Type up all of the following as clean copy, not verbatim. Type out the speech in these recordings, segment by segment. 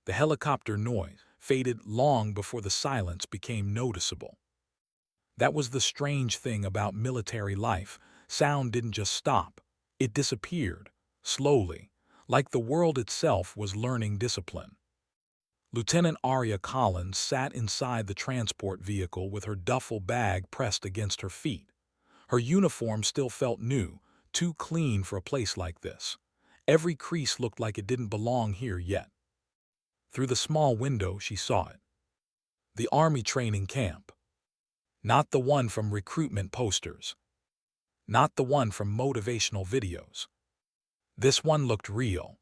The helicopter noise faded long before the silence became noticeable. That was the strange thing about military life. Sound didn't just stop. It disappeared, slowly, like the world itself was learning discipline. Lieutenant Arya Collins sat inside the transport vehicle with her duffel bag pressed against her feet. Her uniform still felt new, too clean for a place like this. Every crease looked like it didn't belong here yet. Through the small window she saw it. The Army training camp. Not the one from recruitment posters. Not the one from motivational videos. This one looked real.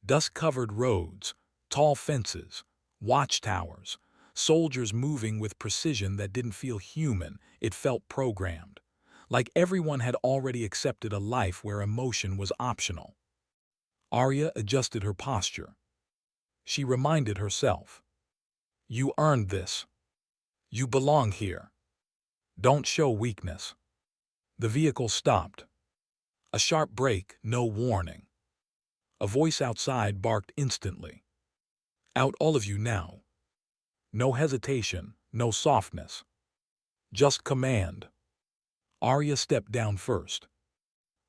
Dust-covered roads, tall fences, watchtowers, soldiers moving with precision that didn't feel human, it felt programmed. Like everyone had already accepted a life where emotion was optional. Arya adjusted her posture. She reminded herself. You earned this. You belong here. Don't show weakness. The vehicle stopped. A sharp brake, no warning. A voice outside barked instantly. Out all of you now. No hesitation, no softness. Just command. Arya stepped down first.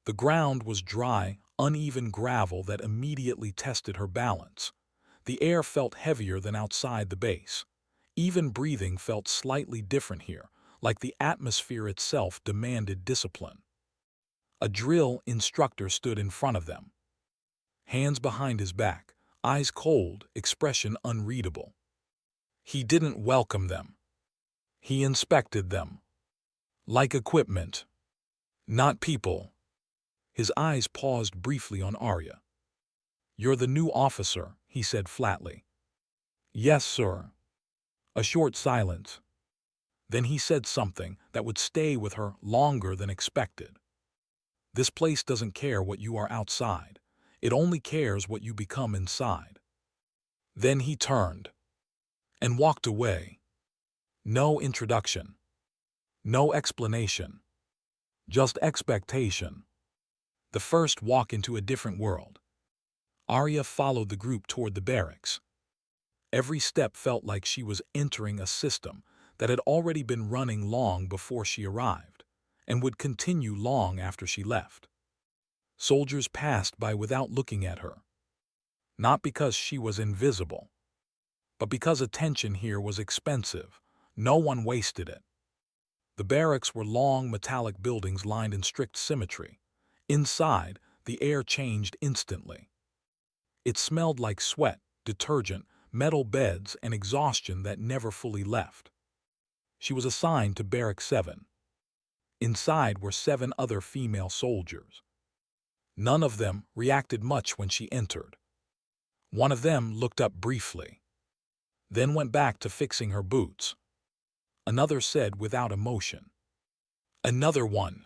The ground was dry, uneven gravel that immediately tested her balance. The air felt heavier than outside the base. Even breathing felt slightly different here, like the atmosphere itself demanded discipline. A drill instructor stood in front of them. Hands behind his back, eyes cold, expression unreadable. He didn't welcome them. He inspected them. Like equipment. Not people. His eyes paused briefly on Arya. You're the new officer, he said flatly. Yes, sir. A short silence. Then he said something that would stay with her longer than expected. This place doesn't care what you are outside. It only cares what you become inside. Then he turned and walked away. No introduction. No explanation. Just expectation. The first walk into a different world. Arya followed the group toward the barracks. Every step felt like she was entering a system that had already been running long before she arrived, and would continue long after she left. Soldiers passed by without looking at her. Not because she was invisible, but because attention here was expensive. No one wasted it. The barracks were long metallic buildings lined in strict symmetry. Inside, the air changed instantly. It smelled like sweat, detergent, metal beds, and exhaustion that never fully left. She was assigned to Barrack 7. Inside were 7 other female soldiers. None of them reacted much when she entered. One of them looked up briefly, then went back to fixing her boots. Another said without emotion, "Another one."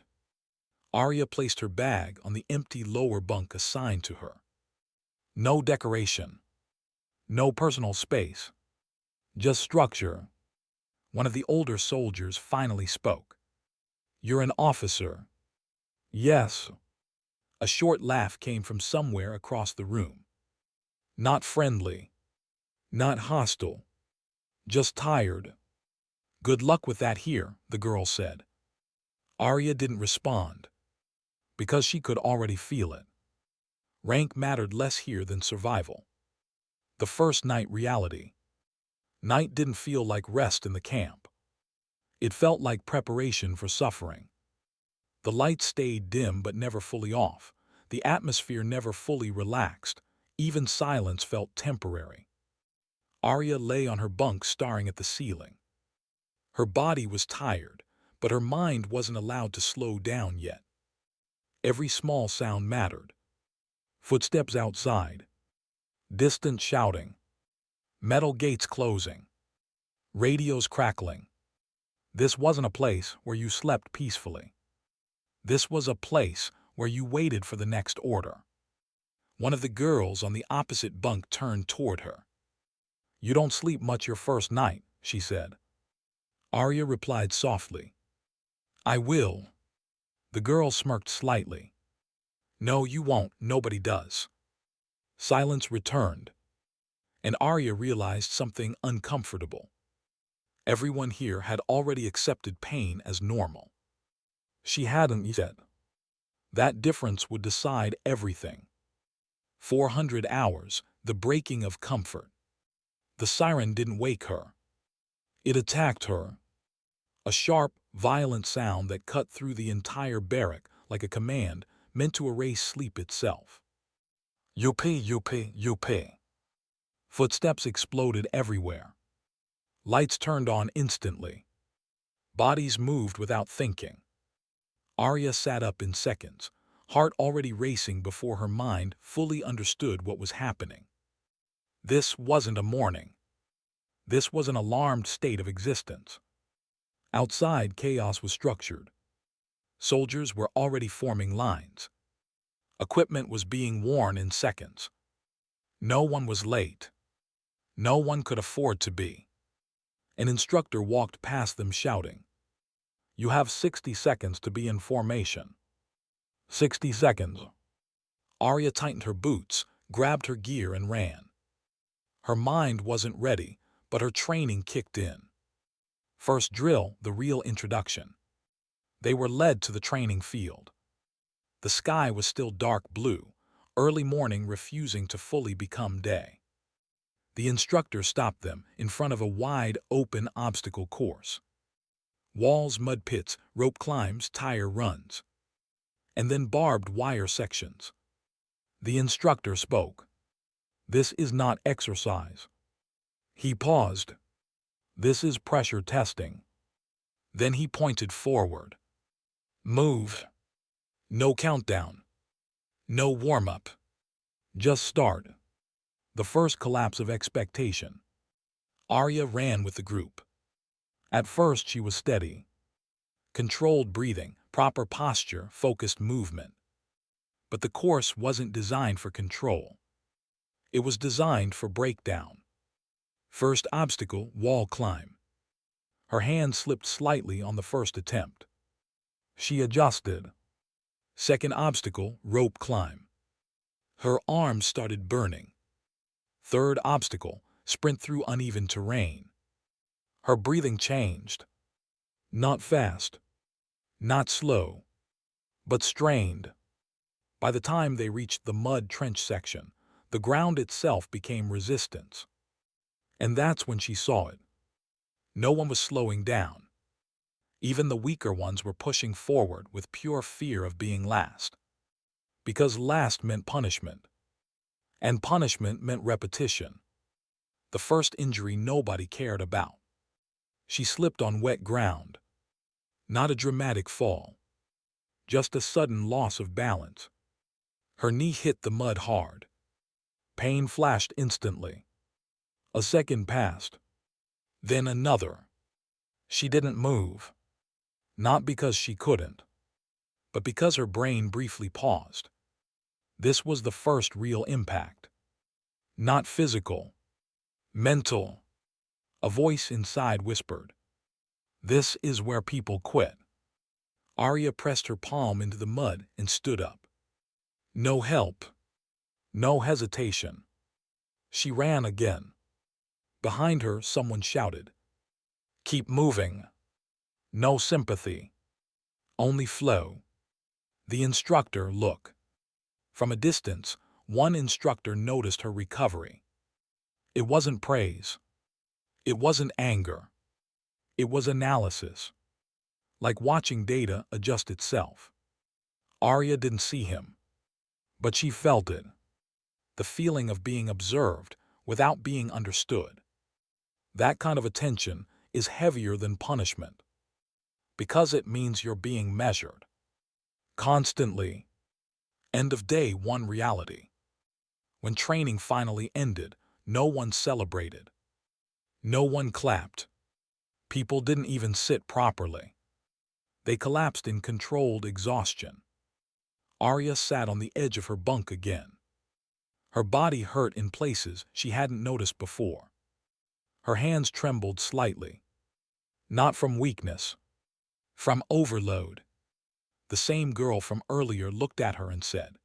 Arya placed her bag on the empty lower bunk assigned to her. No decoration. No personal space. Just structure. One of the older soldiers finally spoke. "You're an officer." "Yes." A short laugh came from somewhere across the room. Not friendly. Not hostile. Just tired. "Good luck with that here," the girl said. Arya didn't respond, because she could already feel it. Rank mattered less here than survival. The first night reality. Night didn't feel like rest in the camp. It felt like preparation for suffering. The lights stayed dim but never fully off. The atmosphere never fully relaxed. Even silence felt temporary. Arya lay on her bunk staring at the ceiling. Her body was tired, but her mind wasn't allowed to slow down yet. Every small sound mattered. Footsteps outside. Distant shouting. Metal gates closing. Radios crackling. This wasn't a place where you slept peacefully. This was a place where you waited for the next order. One of the girls on the opposite bunk turned toward her. "You don't sleep much your first night," she said. Arya replied softly. "I will." The girl smirked slightly. "No, you won't. Nobody does." Silence returned. And Arya realized something uncomfortable. Everyone here had already accepted pain as normal. She hadn't yet. That difference would decide everything. 400 hours, the breaking of comfort. The siren didn't wake her. It attacked her. A sharp, violent sound that cut through the entire barrack like a command meant to erase sleep itself. Yuppie, yuppie, yuppie. Footsteps exploded everywhere. Lights turned on instantly. Bodies moved without thinking. Arya sat up in seconds, heart already racing before her mind fully understood what was happening. This wasn't a morning. This was an alarmed state of existence. Outside, chaos was structured. Soldiers were already forming lines. Equipment was being worn in seconds. No one was late. No one could afford to be. An instructor walked past them shouting, "You have 60 seconds to be in formation." 60 seconds. Arya tightened her boots, grabbed her gear and ran. Her mind wasn't ready, but her training kicked in. First drill, the real introduction. They were led to the training field. The sky was still dark blue, early morning refusing to fully become day. The instructor stopped them in front of a wide, open obstacle course. Walls, mud pits, rope climbs, tire runs. And then barbed wire sections. The instructor spoke. "This is not exercise." He paused. "This is pressure testing." Then he pointed forward. "Move. No countdown. No warm-up. Just start." The first collapse of expectation. Arya ran with the group. At first she was steady. Controlled breathing, proper posture, focused movement. But the course wasn't designed for control. It was designed for breakdown. First obstacle, wall climb. Her hand slipped slightly on the first attempt. She adjusted. Second obstacle, rope climb. Her arms started burning. Third obstacle, sprint through uneven terrain. Her breathing changed. Not fast. Not slow. But strained. By the time they reached the mud trench section, the ground itself became resistance. And that's when she saw it. No one was slowing down. Even the weaker ones were pushing forward with pure fear of being last. Because last meant punishment. And punishment meant repetition. The first injury nobody cared about. She slipped on wet ground. Not a dramatic fall. Just a sudden loss of balance. Her knee hit the mud hard. Pain flashed instantly. A second passed. Then another. She didn't move. Not because she couldn't, but because her brain briefly paused. This was the first real impact. Not physical. Mental. A voice inside whispered, "This is where people quit." Arya pressed her palm into the mud and stood up. No help. No hesitation. She ran again. Behind her, someone shouted, "Keep moving." No sympathy. Only flow. The instructor, look. From a distance, one instructor noticed her recovery. It wasn't praise. It wasn't anger. It was analysis. Like watching data adjust itself. Arya didn't see him. But she felt it. The feeling of being observed without being understood. That kind of attention is heavier than punishment. Because it means you're being measured. Constantly. End of day one reality. When training finally ended, no one celebrated. No one clapped. People didn't even sit properly. They collapsed in controlled exhaustion. Arya sat on the edge of her bunk again. Her body hurt in places she hadn't noticed before. Her hands trembled slightly. Not from weakness. From overload. The same girl from earlier looked at her and said,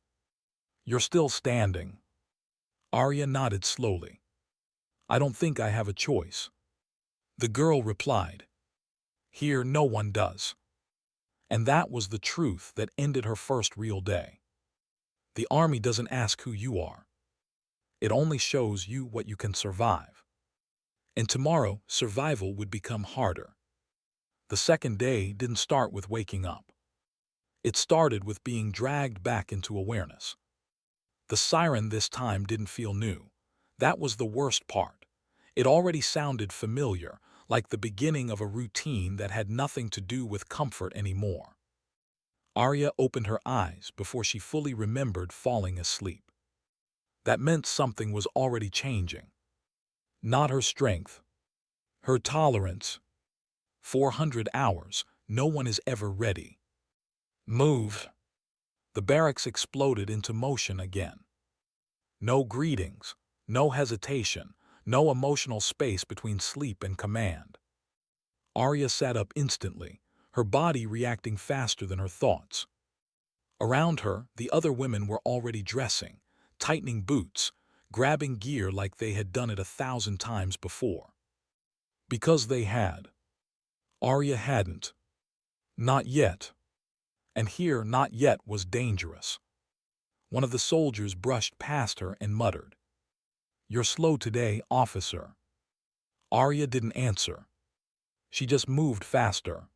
"You're still standing." Arya nodded slowly. I don't think I have a choice. The girl replied, "Here no one does." And that was the truth that ended her first real day. The army doesn't ask who you are. It only shows you what you can survive. And tomorrow, survival would become harder. The second day didn't start with waking up. It started with being dragged back into awareness. The siren this time didn't feel new. That was the worst part. It already sounded familiar, like the beginning of a routine that had nothing to do with comfort anymore. Arya opened her eyes before she fully remembered falling asleep. That meant something was already changing. Not her strength, her tolerance. 400 hours, no one is ever ready. Move. The barracks exploded into motion again. No greetings, no hesitation, no emotional space between sleep and command. Arya sat up instantly, her body reacting faster than her thoughts. Around her, the other women were already dressing, tightening boots, grabbing gear like they had done it 1,000 times before. Because they had. Arya hadn't. Not yet. And here not yet was dangerous. One of the soldiers brushed past her and muttered, "You're slow today, officer." Arya didn't answer. She just moved faster.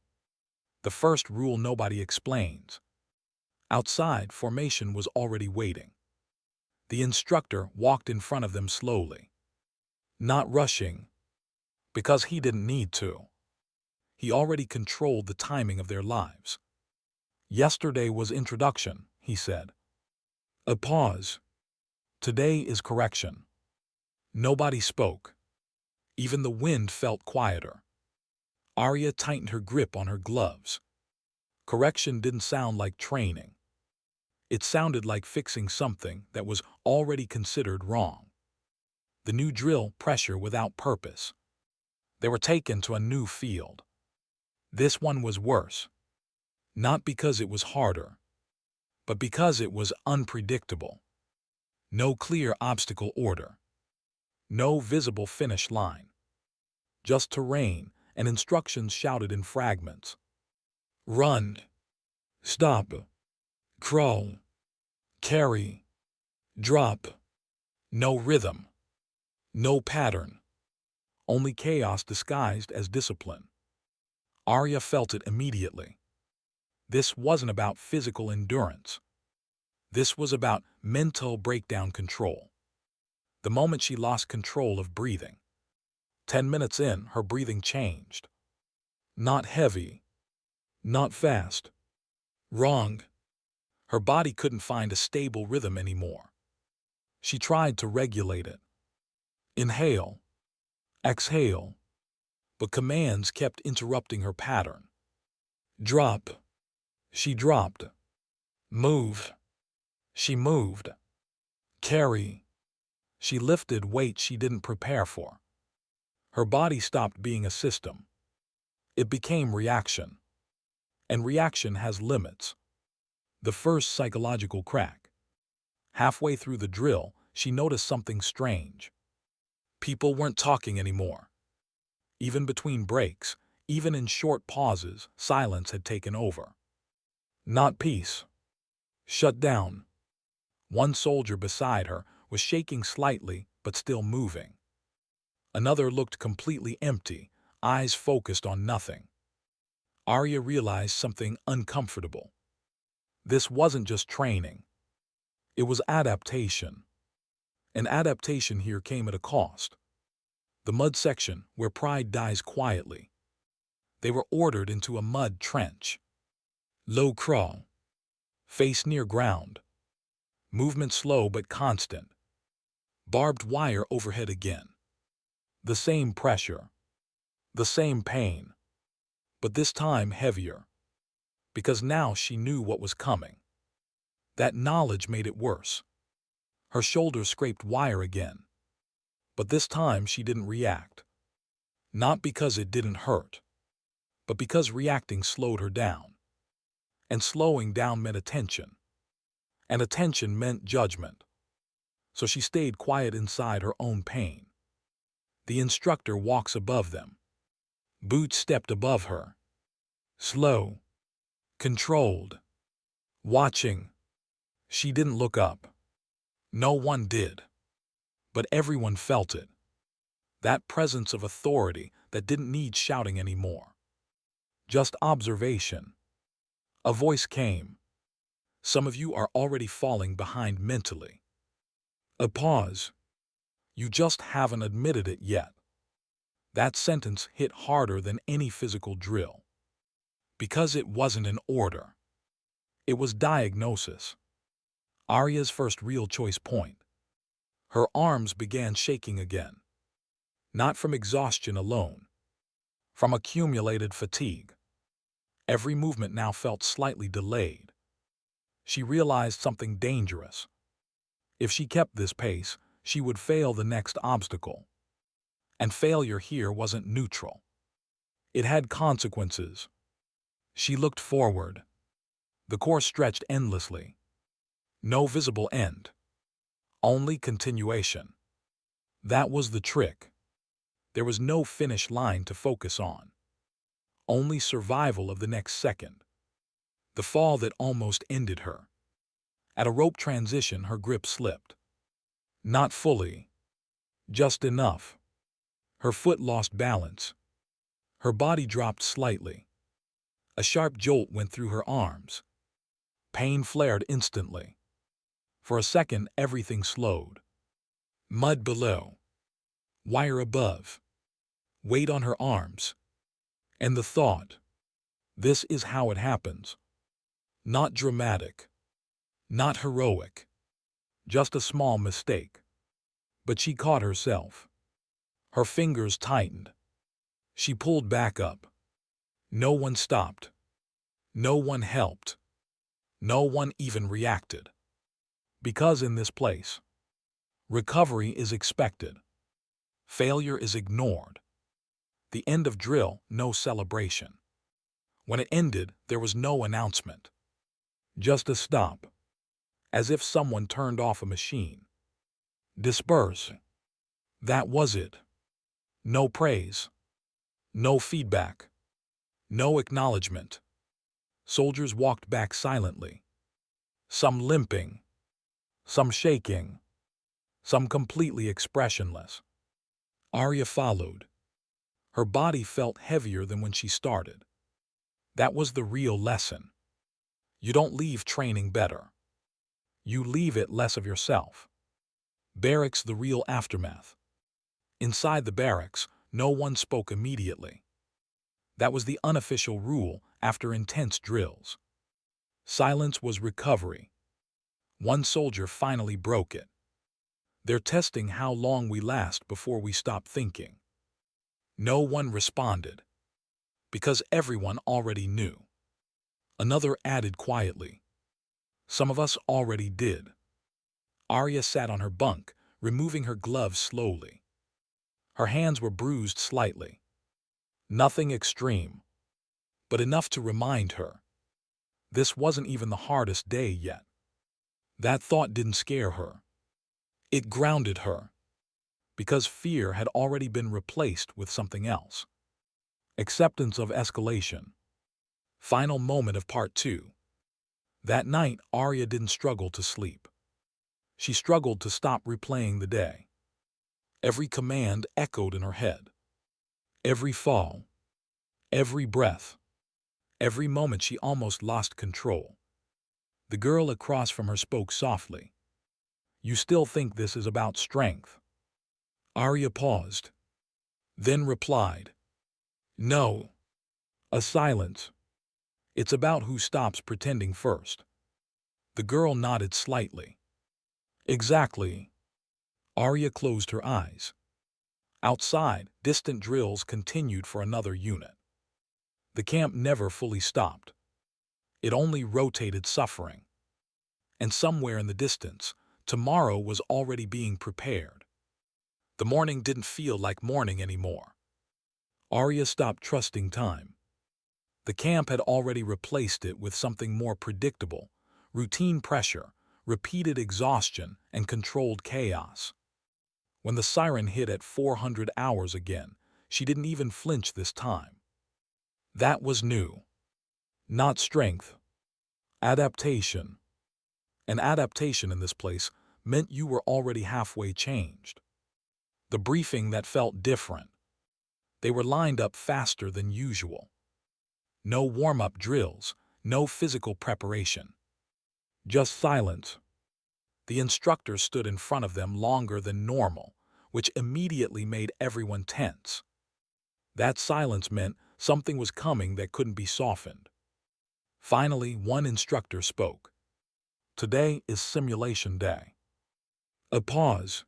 The first rule nobody explains. Outside, formation was already waiting. The instructor walked in front of them slowly. Not rushing, because he didn't need to. He already controlled the timing of their lives. Yesterday was introduction, he said. A pause. Today is correction. Nobody spoke. Even the wind felt quieter. Arya tightened her grip on her gloves. Correction didn't sound like training. It sounded like fixing something that was already considered wrong. The new drill, pressure without purpose. They were taken to a new field. This one was worse. Not because it was harder, but because it was unpredictable. No clear obstacle order. No visible finish line. Just terrain and instructions shouted in fragments. Run. Stop. Crawl. Carry. Drop. No rhythm. No pattern. Only chaos disguised as discipline. Arya felt it immediately. This wasn't about physical endurance. This was about mental breakdown control. The moment she lost control of breathing. 10 minutes in, her breathing changed. Not heavy. Not fast. Wrong. Her body couldn't find a stable rhythm anymore. She tried to regulate it. Inhale. Exhale. But commands kept interrupting her pattern. Drop. She dropped. Move. She moved. Carry. She lifted weight she didn't prepare for. Her body stopped being a system. It became reaction. And reaction has limits. The first psychological crack. Halfway through the drill, she noticed something strange. People weren't talking anymore. Even between breaks, even in short pauses, silence had taken over. Not peace. Shut down. One soldier beside her was shaking slightly but still moving. Another looked completely empty, eyes focused on nothing. Arya realized something uncomfortable. This wasn't just training. It was adaptation. And adaptation here came at a cost. The mud section, where pride dies quietly. They were ordered into a mud trench. Low crawl. Face near ground. Movement slow but constant. Barbed wire overhead again. The same pressure. The same pain. But this time heavier. Because now she knew what was coming. That knowledge made it worse. Her shoulders scraped wire again. But this time she didn't react. Not because it didn't hurt, but because reacting slowed her down. And slowing down meant attention. And attention meant judgment. So she stayed quiet inside her own pain. The instructor walks above them. Boots stepped above her. Slow. Controlled. Watching. She didn't look up. No one did. But everyone felt it. That presence of authority that didn't need shouting anymore. Just observation. A voice came. Some of you are already falling behind mentally. A pause. You just haven't admitted it yet. That sentence hit harder than any physical drill. Because it wasn't an order. It was diagnosis. Arya's first real choice point. Her arms began shaking again. Not from exhaustion alone. From accumulated fatigue. Every movement now felt slightly delayed. She realized something dangerous. If she kept this pace, she would fail the next obstacle. And failure here wasn't neutral. It had consequences. She looked forward. The course stretched endlessly. No visible end. Only continuation. That was the trick. There was no finish line to focus on. Only survival of the next second. The fall that almost ended her. At a rope transition, her grip slipped. Not fully. Just enough. Her foot lost balance. Her body dropped slightly. A sharp jolt went through her arms. Pain flared instantly. For a second, everything slowed. Mud below. Wire above. Weight on her arms. And the thought, this is how it happens. Not dramatic. Not heroic. Just a small mistake. But she caught herself. Her fingers tightened. She pulled back up. No one stopped. No one helped. No one even reacted. Because in this place, recovery is expected. Failure is ignored. The end of drill, no celebration. When it ended, there was no announcement. Just a stop. As if someone turned off a machine. Disperse. That was it. No praise. No feedback. No acknowledgement. Soldiers walked back silently. Some limping. Some shaking. Some completely expressionless. Arya followed. Her body felt heavier than when she started. That was the real lesson. You don't leave training better. You leave it less of yourself. Barracks, the real aftermath. Inside the barracks, no one spoke immediately. That was the unofficial rule after intense drills. Silence was recovery. One soldier finally broke it. They're testing how long we last before we stop thinking. No one responded. Because everyone already knew. Another added quietly. Some of us already did. Arya sat on her bunk, removing her gloves slowly. Her hands were bruised slightly. Nothing extreme, but enough to remind her. This wasn't even the hardest day yet. That thought didn't scare her. It grounded her. Because fear had already been replaced with something else. Acceptance of escalation. Final moment of part 2. That night, Arya didn't struggle to sleep. She struggled to stop replaying the day. Every command echoed in her head. Every fall. Every breath. Every moment she almost lost control. The girl across from her spoke softly. You still think this is about strength? Arya paused. Then replied. No. A silence. It's about who stops pretending first. The girl nodded slightly. Exactly. Arya closed her eyes. Outside, distant drills continued for another unit. The camp never fully stopped. It only rotated suffering. And somewhere in the distance, tomorrow was already being prepared. The morning didn't feel like morning anymore. Arya stopped trusting time. The camp had already replaced it with something more predictable, routine pressure, repeated exhaustion, and controlled chaos. When the siren hit at 400 hours again, she didn't even flinch this time. That was new. Not strength. Adaptation. And adaptation in this place meant you were already halfway changed. The briefing that felt different. They were lined up faster than usual. No warm-up drills, no physical preparation. Just silence. The instructor stood in front of them longer than normal, which immediately made everyone tense. That silence meant something was coming that couldn't be softened. Finally, one instructor spoke. Today is simulation day. A pause.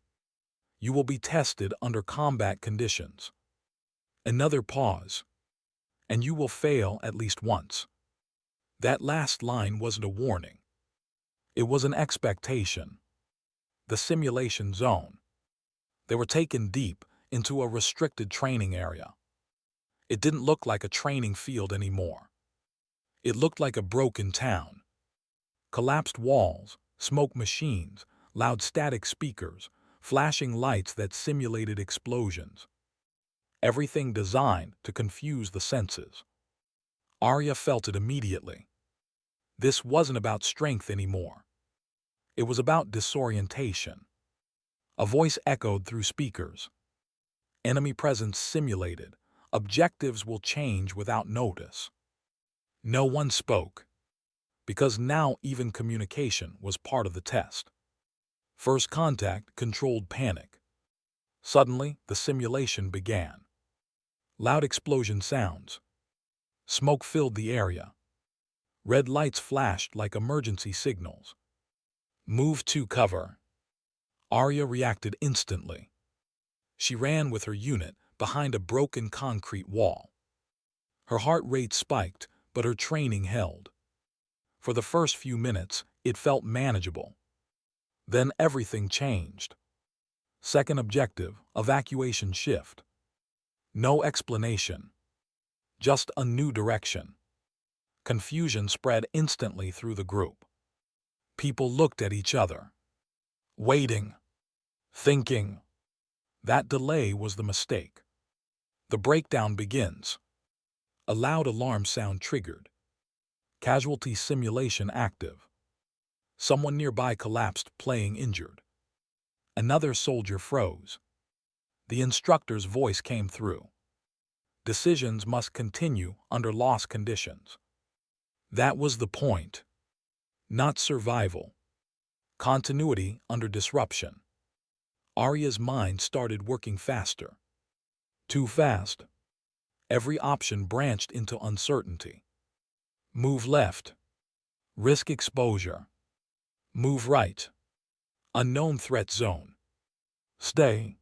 You will be tested under combat conditions. Another pause. And you will fail at least once. That last line wasn't a warning. It was an expectation. The simulation zone. They were taken deep into a restricted training area. It didn't look like a training field anymore. It looked like a broken town. Collapsed walls, smoke machines, loud static speakers, flashing lights that simulated explosions. Everything designed to confuse the senses. Arya felt it immediately. This wasn't about strength anymore. It was about disorientation. A voice echoed through speakers. Enemy presence simulated. Objectives will change without notice. No one spoke, because now even communication was part of the test. First contact controlled panic. Suddenly, the simulation began. Loud explosion sounds. Smoke filled the area. Red lights flashed like emergency signals. Move to cover. Arya reacted instantly. She ran with her unit behind a broken concrete wall. Her heart rate spiked, but her training held. For the first few minutes, it felt manageable. Then everything changed. Second objective, evacuation shift. No explanation. Just a new direction. Confusion spread instantly through the group. People looked at each other. Waiting. Thinking. That delay was the mistake. The breakdown begins. A loud alarm sound triggered. Casualty simulation active. Someone nearby collapsed, playing injured. Another soldier froze. The instructor's voice came through. Decisions must continue under loss conditions. That was the point. Not survival. Continuity under disruption. Arya's mind started working faster. Too fast. Every option branched into uncertainty. Move left. Risk exposure. Move right. Unknown threat zone. Stay.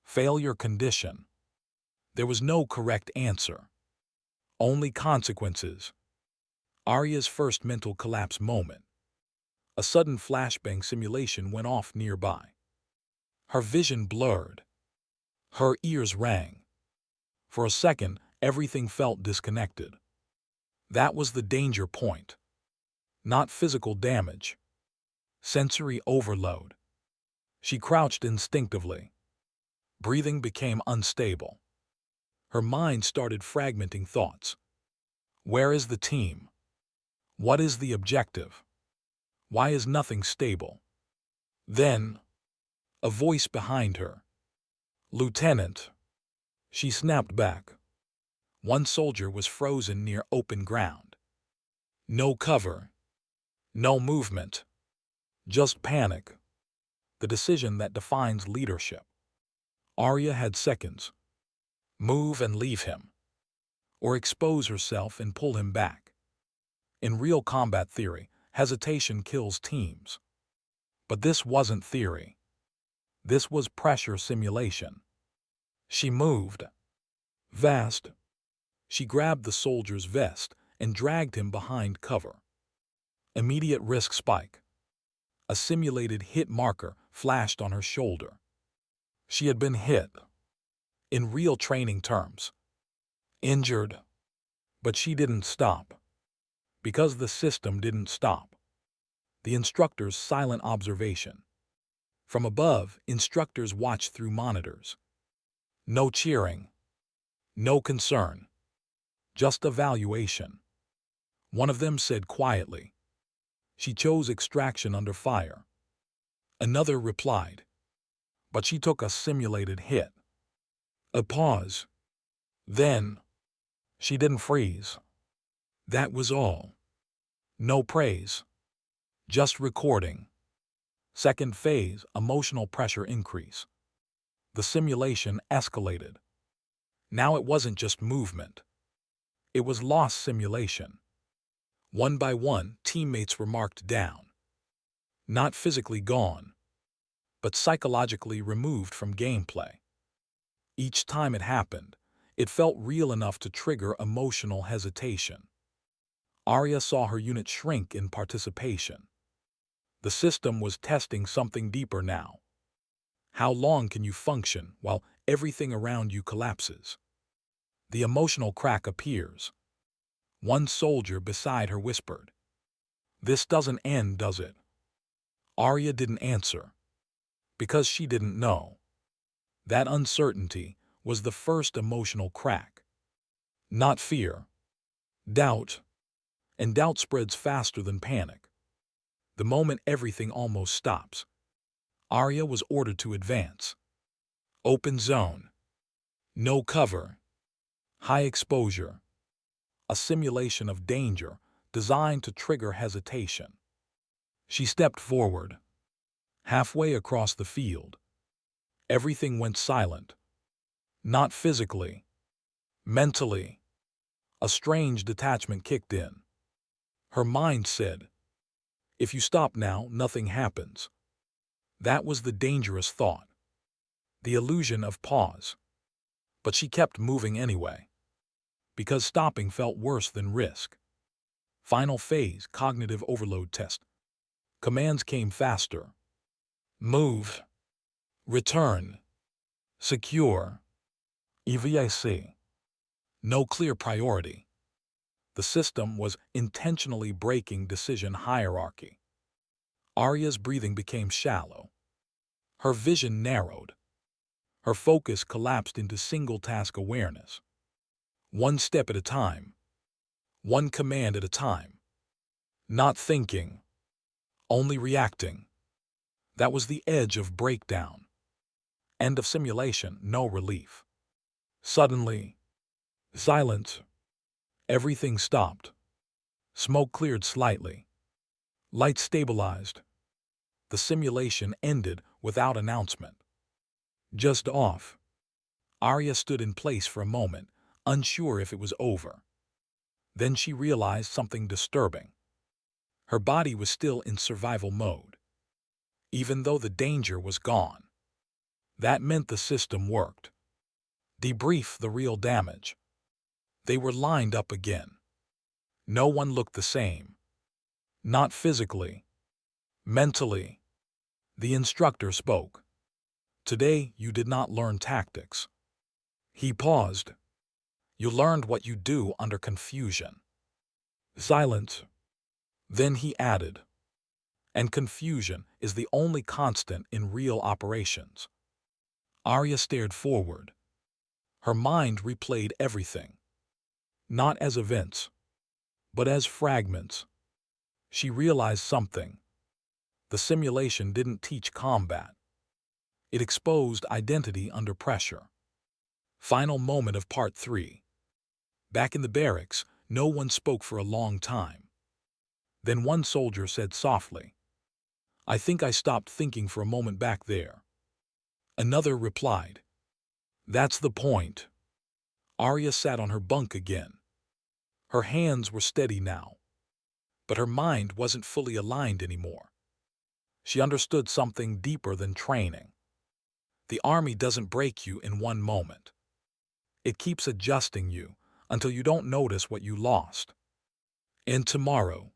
Failure condition. There was no correct answer. Only consequences. Arya's first mental collapse moment. A sudden flashbang simulation went off nearby. Her vision blurred. Her ears rang. For a second, everything felt disconnected. That was the danger point. Not physical damage. Sensory overload. She crouched instinctively. Breathing became unstable. Her mind started fragmenting thoughts. Where is the team? What is the objective? Why is nothing stable? Then, a voice behind her. Lieutenant. She snapped back. One soldier was frozen near open ground. No cover. No movement. Just panic. The decision that defines leadership. Arya had seconds. Move and leave him. Or expose herself and pull him back. In real combat theory, hesitation kills teams. But this wasn't theory. This was pressure simulation. She moved. Fast. She grabbed the soldier's vest and dragged him behind cover. Immediate risk spike. A simulated hit marker flashed on her shoulder. She had been hit. In real training terms. Injured. But she didn't stop. Because the system didn't stop. The instructor's silent observation. From above, instructors watched through monitors. No cheering, no concern, just evaluation. One of them said quietly, "She chose extraction under fire." Another replied, "But she took a simulated hit." A pause. Then, "She didn't freeze." That was all. No praise. Just recording. Second phase, emotional pressure increase. The simulation escalated. Now it wasn't just movement. It was lost simulation. One by one, teammates were marked down. Not physically gone, but psychologically removed from gameplay. Each time it happened, it felt real enough to trigger emotional hesitation. Arya saw her unit shrink in participation. The system was testing something deeper now. How long can you function while everything around you collapses? The emotional crack appears. One soldier beside her whispered, "This doesn't end, does it?" Arya didn't answer, because she didn't know. That uncertainty was the first emotional crack. Not fear. Doubt. And doubt spreads faster than panic. The moment everything almost stops, Arya was ordered to advance. Open zone. No cover. High exposure. A simulation of danger designed to trigger hesitation. She stepped forward. Halfway across the field, everything went silent. Not physically. Mentally. A strange detachment kicked in. Her mind said, "If you stop now, nothing happens." That was the dangerous thought. The illusion of pause. But she kept moving anyway. Because stopping felt worse than risk. Final phase, cognitive overload test. Commands came faster. Move. Return. Secure. EVAC. No clear priority. The system was intentionally breaking decision hierarchy. Arya's breathing became shallow. Her vision narrowed. Her focus collapsed into single-task awareness. One step at a time. One command at a time. Not thinking. Only reacting. That was the edge of breakdown. End of simulation, no relief. Suddenly, silence. Everything stopped. Smoke cleared slightly. Light stabilized. The simulation ended without announcement. Just off. Arya stood in place for a moment, unsure if it was over. Then she realized something disturbing. Her body was still in survival mode, even though the danger was gone. That meant the system worked. Debrief the real damage. They were lined up again. No one looked the same. Not physically. Mentally. The instructor spoke. "Today you did not learn tactics." He paused. "You learned what you do under confusion." Silence. Then he added, "And confusion is the only constant in real operations." Arya stared forward. Her mind replayed everything. Not as events, but as fragments. She realized something. The simulation didn't teach combat. It exposed identity under pressure. Final moment of part 3. Back in the barracks, no one spoke for a long time. Then one soldier said softly, "I think I stopped thinking for a moment back there." Another replied, "That's the point." Arya sat on her bunk again. Her hands were steady now, but her mind wasn't fully aligned anymore. She understood something deeper than training. The army doesn't break you in one moment. It keeps adjusting you until you don't notice what you lost. And tomorrow,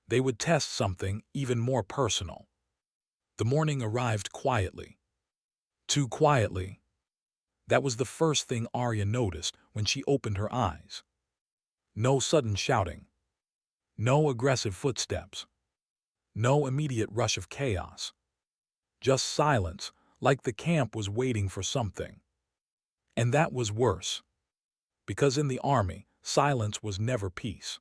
they would test something even more personal. The morning arrived quietly. Too quietly. That was the first thing Arya noticed when she opened her eyes. No sudden shouting. No aggressive footsteps. No immediate rush of chaos. Just silence, like the camp was waiting for something. And that was worse, because in the army, silence was never peace.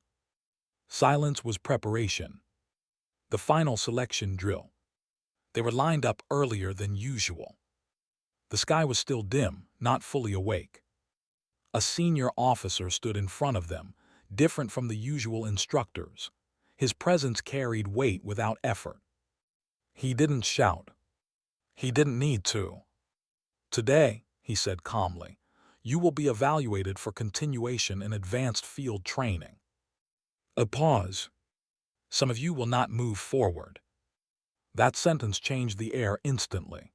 Silence was preparation. The final selection drill. They were lined up earlier than usual. The sky was still dim, not fully awake. A senior officer stood in front of them, different from the usual instructors. His presence carried weight without effort. He didn't shout. He didn't need to. "Today," he said calmly, "you will be evaluated for continuation in advanced field training." A pause. "Some of you will not move forward." That sentence changed the air instantly.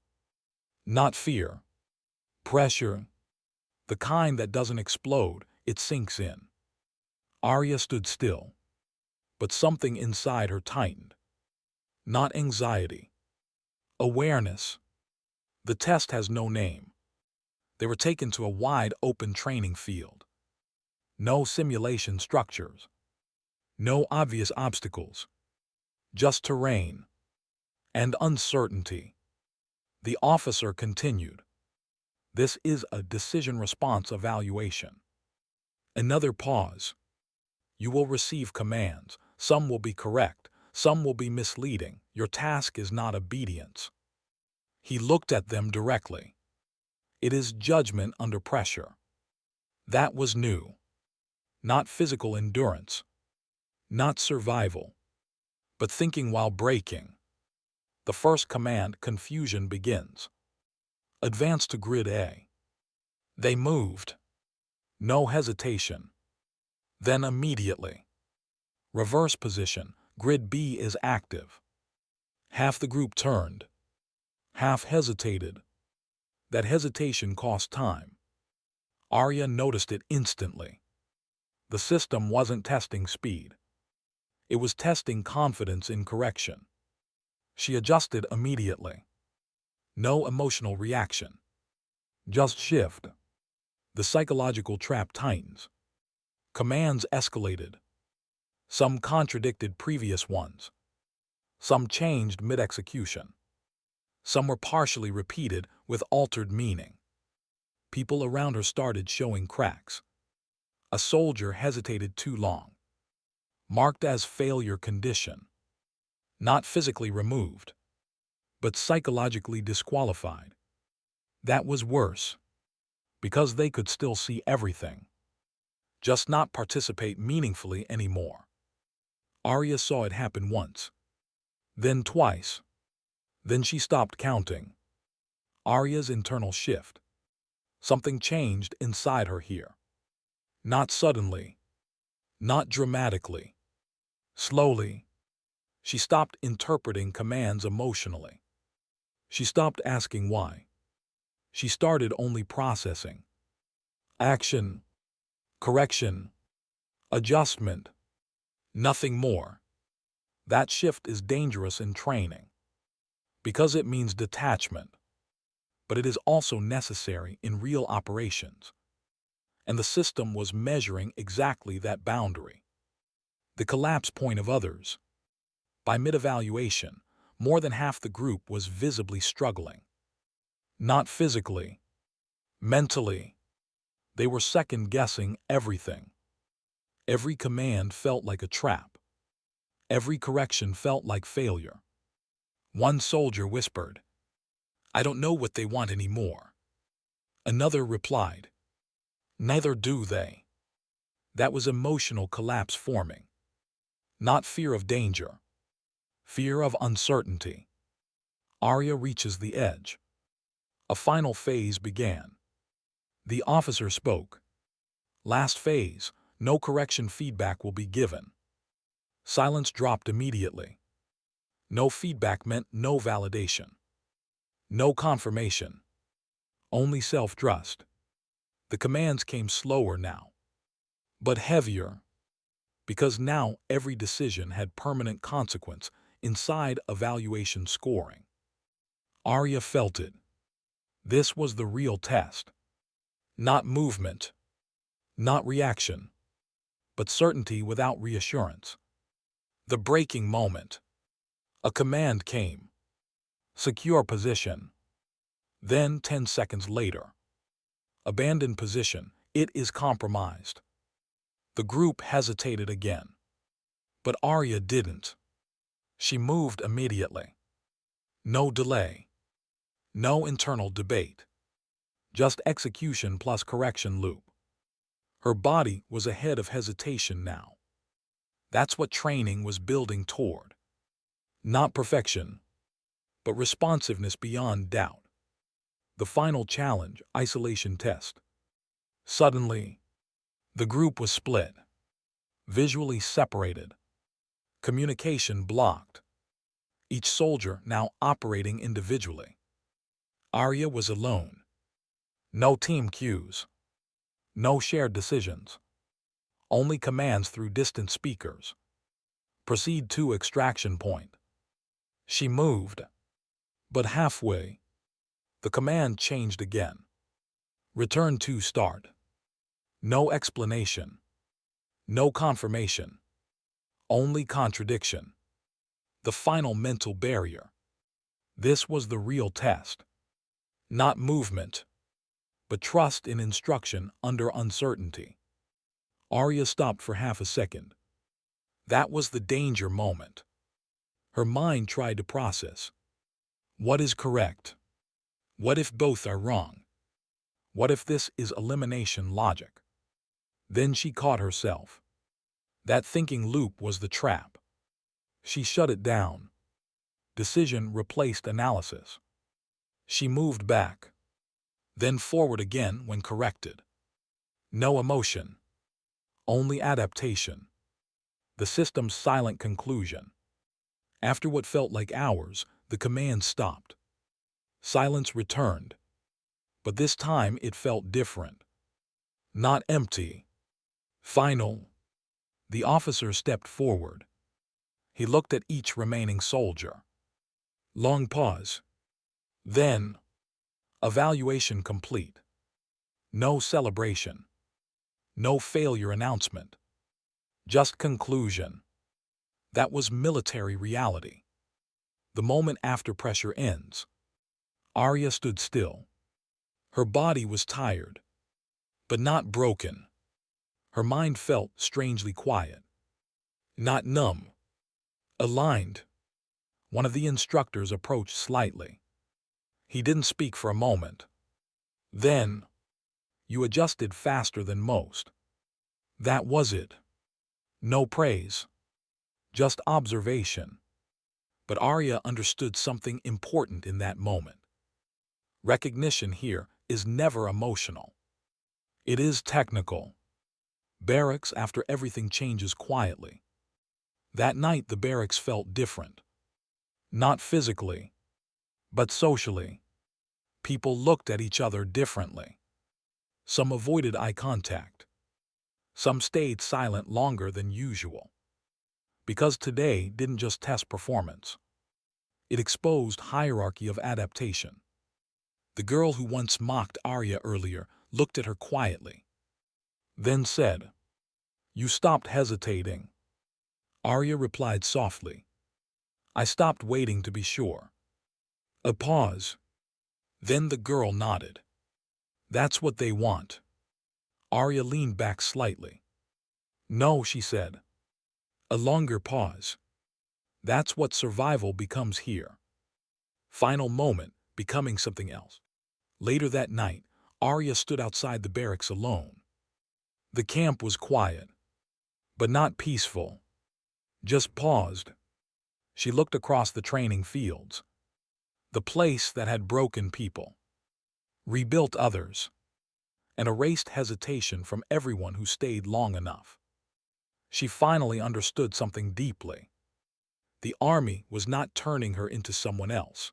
Not fear. Pressure. The kind that doesn't explode, it sinks in. Arya stood still, but something inside her tightened. Not anxiety. Awareness. The test has no name. They were taken to a wide open training field. No simulation structures. No obvious obstacles. Just terrain. And uncertainty. The officer continued. "This is a decision-response evaluation." Another pause. "You will receive commands. Some will be correct. Some will be misleading. Your task is not obedience." He looked at them directly. "It is judgment under pressure." That was new. Not physical endurance. Not survival. But thinking while breaking. The first command, confusion, begins. "Advance to Grid A." They moved. No hesitation. Then immediately. "Reverse position. Grid B is active." Half the group turned. Half hesitated. That hesitation cost time. Arya noticed it instantly. The system wasn't testing speed. It was testing confidence in correction. She adjusted immediately. No emotional reaction. Just shift. The psychological trap tightens. Commands escalated. Some contradicted previous ones. Some changed mid-execution. Some were partially repeated with altered meaning. People around her started showing cracks. A soldier hesitated too long. Marked as failure condition. Not physically removed, but psychologically disqualified. That was worse, because they could still see everything, just not participate meaningfully anymore. Arya saw it happen once, then twice. Then she stopped counting. Arya's internal shift. Something changed inside her here. Not suddenly. Not dramatically. Slowly. She stopped interpreting commands emotionally. She stopped asking why. She started only processing. Action. Correction. Adjustment. Nothing more. That shift is dangerous in training, because it means detachment. But it is also necessary in real operations. And the system was measuring exactly that boundary. The collapse point of others. By mid-evaluation, more than half the group was visibly struggling. Not physically. Mentally. They were second-guessing everything. Every command felt like a trap. Every correction felt like failure. One soldier whispered, "I don't know what they want anymore." Another replied, "Neither do they." That was emotional collapse forming. Not fear of danger. Fear of uncertainty. Arya reaches the edge. A final phase began. The officer spoke. "Last phase, no correction feedback will be given." Silence dropped immediately. No feedback meant no validation. No confirmation. Only self-trust. The commands came slower now, but heavier, because now every decision had permanent consequence inside evaluation scoring. Arya felt it. This was the real test. Not movement, not reaction, but certainty without reassurance. The breaking moment. A command came. Secure position. Then 10 seconds later. Abandon position. It is compromised. The group hesitated again. But Arya didn't. She moved immediately. No delay. No internal debate. Just execution plus correction loop. Her body was ahead of hesitation now. That's what training was building toward. Not perfection, but responsiveness beyond doubt. The final challenge, isolation test. Suddenly, the group was split, visually separated, communication blocked, each soldier now operating individually. Arya was alone. No team cues, no shared decisions, only commands through distant speakers. Proceed to extraction point. She moved, but halfway, the command changed again. Return to start. No explanation. No confirmation. Only contradiction. The final mental barrier. This was the real test. Not movement, but trust in instruction under uncertainty. Arya stopped for half a second. That was the danger moment. Her mind tried to process. What is correct? What if both are wrong? What if this is elimination logic? Then she caught herself. That thinking loop was the trap. She shut it down. Decision replaced analysis. She moved back, then forward again when corrected. No emotion, only adaptation. The system's silent conclusion. After what felt like hours, the command stopped. Silence returned, but this time it felt different. Not empty. Final. The officer stepped forward. He looked at each remaining soldier. Long pause. Then, evaluation complete. No celebration. No failure announcement. Just conclusion. That was military reality. The moment after pressure ends. Arya stood still. Her body was tired, but not broken. Her mind felt strangely quiet. Not numb. Aligned. One of the instructors approached slightly. He didn't speak for a moment. Then, you adjusted faster than most. That was it. No praise. Just observation. But Arya understood something important in that moment. Recognition here is never emotional. It is technical. Barracks after everything changes quietly. That night the barracks felt different. Not physically, but socially. People looked at each other differently. Some avoided eye contact. Some stayed silent longer than usual. Because today didn't just test performance. It exposed hierarchy of adaptation. The girl who once mocked Arya earlier looked at her quietly. Then said, "You stopped hesitating." Arya replied softly, "I stopped waiting to be sure." A pause. Then the girl nodded. "That's what they want." Arya leaned back slightly. "No," she said. A longer pause. "That's what survival becomes here." Final moment, becoming something else. Later that night, Arya stood outside the barracks alone. The camp was quiet, but not peaceful. Just paused. She looked across the training fields. The place that had broken people, rebuilt others, and erased hesitation from everyone who stayed long enough. She finally understood something deeply. The army was not turning her into someone else.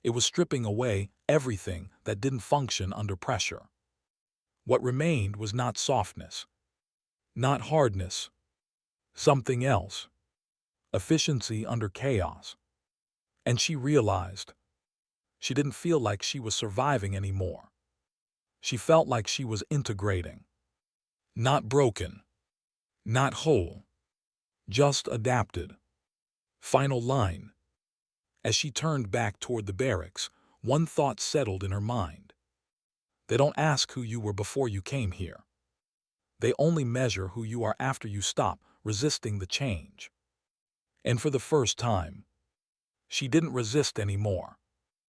It was stripping away everything that didn't function under pressure. What remained was not softness, not hardness, something else. Efficiency under chaos. And she realized she didn't feel like she was surviving anymore. She felt like she was integrating. Not broken, not whole, just adapted. Final line. As she turned back toward the barracks, one thought settled in her mind. They don't ask who you were before you came here. They only measure who you are after you stop resisting the change. And for the first time, she didn't resist anymore.